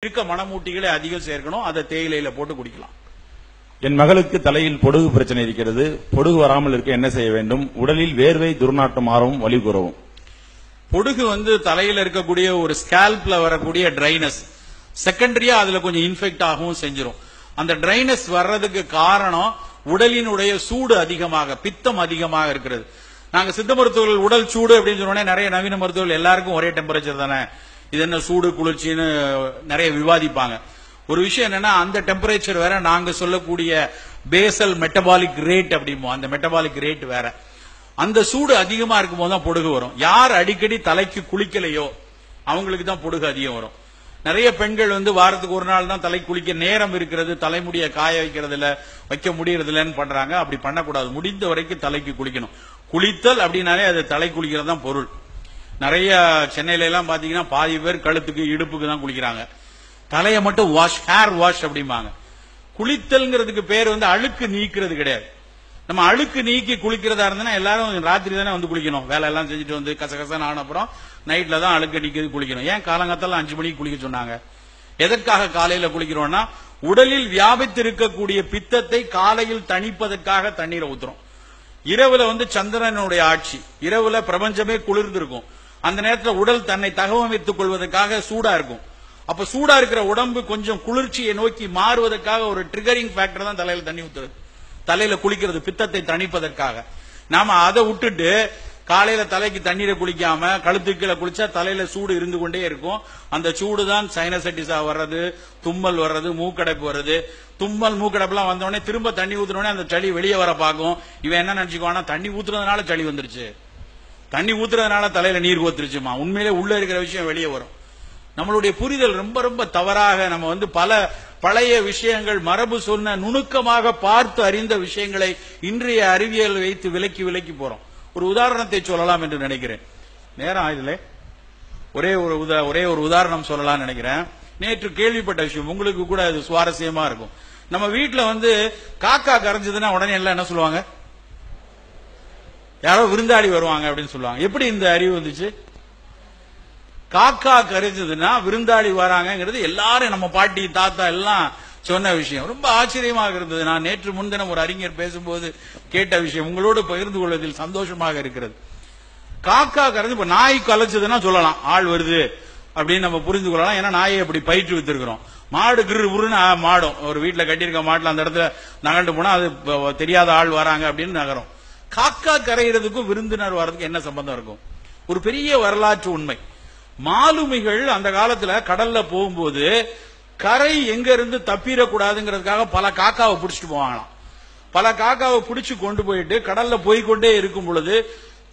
இருக்க மணமூட்டிகளை அதிகம் சேர்க்கணும். அதை தேயிலையில போட்டு குடிக்கலாம். என் மகளுக்கு தலையில் பொடுகு பிரச்சனை இருக்கிறது. பொடுகு வராமல் இருக்க என்ன செய்ய வேண்டும்? உடலில் வேர்வை துர்நாற்றம் மாறவும் வலி கூறவும். பொடுகு தலையில இருக்கக்கூடிய ஒரு ஸ்கேல்ப்ல வரக்கூடிய ட்ரைனஸ் செகண்டரியா அதுல கொஞ்சம் இன்ஃபெக்ட் ஆகவும் செஞ்சிடும். அந்த ட்ரைனஸ் வர்றதுக்கு காரணம் உடலினுடைய சூடு அதிகமாக, பித்தம் அதிகமாக இருக்கிறது. நாங்க சித்த மருத்துவர்கள் உடல் சூடு அப்படின்னு சொன்னோடனே நிறைய நவீன மருத்துவர்கள் எல்லாருக்கும் ஒரே டெம்பரேச்சர் தானே, இது என்ன சூடு குளிர்ச்சின்னு நிறைய விவாதிப்பாங்க. ஒரு விஷயம் என்னன்னா, அந்த டெம்பரேச்சர் வேற, நாங்க சொல்லக்கூடிய பேசல் மெட்டபாலிக் ரேட் அப்படிமோ, அந்த மெட்டபாலிக் ரேட் வேற. அந்த சூடு அதிகமா இருக்கும் போது தான் பொடுகு வரும். யார் அடிக்கடி தலைக்கு குளிக்கலையோ அவங்களுக்கு தான் பொடுகு அதிகம் வரும். நிறைய பெண்கள் வாரத்துக்கு ஒரு நாள் தான் தலை குளிக்க நேரம் இருக்கிறது, தலைமுடிய காய வைக்கிறதுல வைக்க முடியறதில்லன்னு பண்றாங்க. அப்படி பண்ணக்கூடாது. முடிந்த வரைக்கும் தலைக்கு குளிக்கணும். குளித்தல் அப்படின்னாலே அது தலை குளிக்கிறது தான் பொருள். நிறைய சென்னையில எல்லாம் பாத்தீங்கன்னா பாதி பேர் கழுத்துக்கு இடுப்புக்கு தான் குளிக்கிறாங்க. தலையை மட்டும் வாஷ், ஹேர் வாஷ் அப்படிம்பாங்க. குளித்தல்ங்கிறதுக்கு பேர் அழுக்கு நீக்கிறது கிடையாது. நம்ம அழுக்கு நீக்கி குளிக்கிறதா இருந்தா எல்லாரும் ராத்திரி தானே குளிக்கணும். வேலை எல்லாம் செஞ்சுட்டு கசகசன்னு ஆன அப்புறம் நைட்ல தான் அழுக்கு நீக்கிறது குளிக்கணும். ஏன் காலங்காத்தால 5 மணிக்கு குளிக்க சொன்னாங்க? எதற்காக காலையில குளிக்கிறோம்னா, உடலில் வியாபித்திருக்கக்கூடிய பித்தத்தை காலையில் தணிப்பதற்காக தண்ணீரை ஊத்துறோம். இரவுல சந்திரனுடைய ஆட்சி, இரவுல பிரபஞ்சமே குளிர்ந்திருக்கும். அந்த நேரத்தில் உடல் தன்னை தகவமைத்துக் கொள்வதற்காக சூடா இருக்கும். அப்ப சூடா இருக்கிற உடம்பு கொஞ்சம் குளிர்ச்சியை நோக்கி மாறுவதற்காக ஒரு ட்ரிகரிங் ஃபேக்டர் தான் தலையில தண்ணி ஊத்துறது, தலையில குளிக்கிறது, பித்தத்தை தணிப்பதற்காக. நாம அதை விட்டுட்டு காலையில தலைக்கு தண்ணீரை குளிக்காம கழுத்துக்களை குளிச்சா தலையில சூடு இருந்து கொண்டே இருக்கும். அந்த சூடு தான் சைனசைட்டிஸா வர்றது, தும்மல் வர்றது, மூக்கடைப்பு வர்றது. தும்மல் மூக்கடைப்புலாம் வந்தோடனே திரும்ப தண்ணி ஊத்துனோடனே அந்த சளி வெளியே வர பார்க்கும். இவன் என்ன நினைச்சுக்குவானா, தண்ணி ஊத்துறதுனால சளி வந்துருச்சு, தண்ணி ஊத்துறதுனால தலையில நீர் கோத்துருச்சுமா. உண்மையிலே உள்ள இருக்கிற விஷயம் வெளியே வரும். நம்மளுடைய புரிதல் ரொம்ப ரொம்ப தவறாக, நம்ம பல பழைய விஷயங்கள், மரபு சொன்ன நுணுக்கமாக பார்த்து அறிந்த விஷயங்களை இன்றைய அறிவியல் வைத்து விலக்கி விலக்கி போறோம். ஒரு உதாரணத்தை சொல்லலாம் என்று நினைக்கிறேன். நேரம் ஆயுதலே ஒரே ஒரு உதாரணம் சொல்லலாம் நினைக்கிறேன். நேற்று கேள்விப்பட்ட விஷயம், உங்களுக்கு கூட அது சுவாரஸ்யமா இருக்கும். நம்ம வீட்டுல காக்கா கரைஞ்சதுன்னா உடனே எல்லாம் என்ன சொல்லுவாங்க? யாரோ விருந்தாளி வருவாங்க அப்படின்னு சொல்லுவாங்க. எப்படி இந்த அறிவு வந்துச்சு? காக்கா கரைஞ்சதுன்னா விருந்தாளி வராங்கிறது எல்லாரும், நம்ம பாட்டி தாத்தா எல்லாம் சொன்ன விஷயம். ரொம்ப ஆச்சரியமாக இருந்தது. நான் நேற்று முன்தினம் ஒரு அறிஞர் பேசும்போது கேட்ட விஷயம் உங்களோடு பகிர்ந்து கொள்வதில் சந்தோஷமாக இருக்கிறது. காக்கா கரைஞ்சு, இப்ப நாய் கலைச்சதுன்னா சொல்லலாம் ஆள் வருது அப்படின்னு நம்ம புரிந்து கொள்ளலாம். ஏன்னா நாயை அப்படி பயிற்று வைத்திருக்கிறோம். மாடு கிரு உருன்னு மாடும், ஒரு வீட்டுல கட்டியிருக்க மாட்டுல அந்த இடத்துல நகண்டு போனா அது தெரியாத ஆள் வராங்க அப்படின்னு நகரும். காக்கா கரைகிறதுக்கும் விருந்தினர் வர்றதுக்கு என்ன சம்பந்தம் இருக்கும்? ஒரு பெரிய வரலாற்று உண்மை. மாலுமிகள் அந்த காலத்துல கடல்ல போகும்போது கரை எங்க இருந்து தப்பிடக்கூடாதுங்கிறதுக்காக பல காக்காவை பிடிச்சிட்டு போவாங்களாம். பல காக்காவை பிடிச்சு கொண்டு போயிட்டு கடல்ல போய்கொண்டே இருக்கும் பொழுது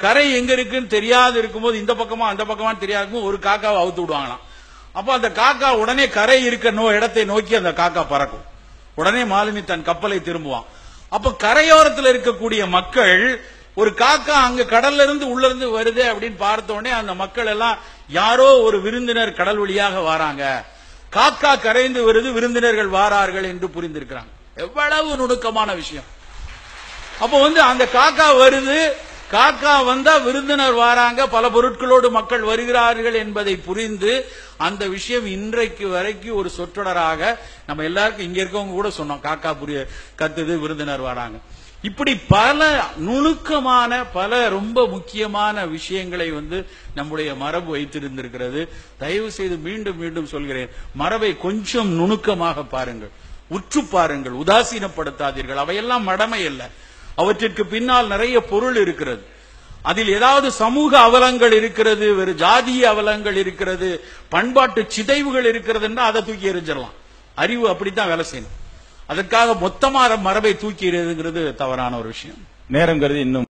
கரை எங்க இருக்குன்னு தெரியாது இருக்கும்போது இந்த பக்கமா அந்த பக்கமா தெரியாது ஒரு காக்காவை அவுத்து விடுவாங்களாம். அப்ப அந்த காக்கா உடனே கரை இருக்க இடத்தை நோக்கி அந்த காக்கா பறக்கும். உடனே மாலுமி தன் கப்பலை திரும்புவான். அப்ப கரையோரத்தில் இருக்கக்கூடிய மக்கள் ஒரு காக்கா அங்க கடல்ல இருந்து உள்ள இருந்து வருது அப்படின்னு பார்த்த உடனே அந்த மக்கள் எல்லாம் யாரோ ஒரு விருந்தினர் கடல் வழியாக வராங்க, காக்கா கரைந்து வருது, விருந்தினர்கள் வாரார்கள் என்று புரிந்திருக்கிறாங்க. எவ்வளவு நுணுக்கமான விஷயம். அப்போ அந்த காக்கா வருது, காக்கா வந்தா விருந்தினர் வாராங்க, பல பொருட்களோடு மக்கள் வருகிறார்கள் என்பதை புரிந்து அந்த விஷயம் இன்றைக்கு வரைக்கும் ஒரு சொற்றொடராக நம்ம எல்லாருக்கும், இங்க இருக்கவங்க கூட சொன்னோம், காக்கா கத்துது, விருந்தினர் வராங்க. இப்படி பல நுணுக்கமான பல ரொம்ப முக்கியமான விஷயங்களை நம்முடைய மரபு வைத்திருந்திருக்கிறது. தயவு செய்து மீண்டும் மீண்டும் சொல்கிறேன், மரபை கொஞ்சம் நுணுக்கமாக பாருங்கள், உற்று பாருங்கள், உதாசீனப்படுத்தாதீர்கள். அவையெல்லாம் மடமை அல்ல, அவற்றிற்கு பின்னால் நிறைய பொருள் இருக்கிறது. அதில் ஏதாவது சமூக அவலங்கள் இருக்கிறது, வேறு ஜாதிய அவலங்கள் இருக்கிறது, பண்பாட்டு சிதைவுகள் இருக்கிறதுன்னா அதை தூக்கி எறிஞ்சிடலாம். அறிவு அப்படித்தான் வேலை செய்யணும். அதற்காக மொத்தமாக மரபை தூக்கி எறியதுங்கிறது தவறான ஒரு விஷயம். நேரம் கருதி இன்னும்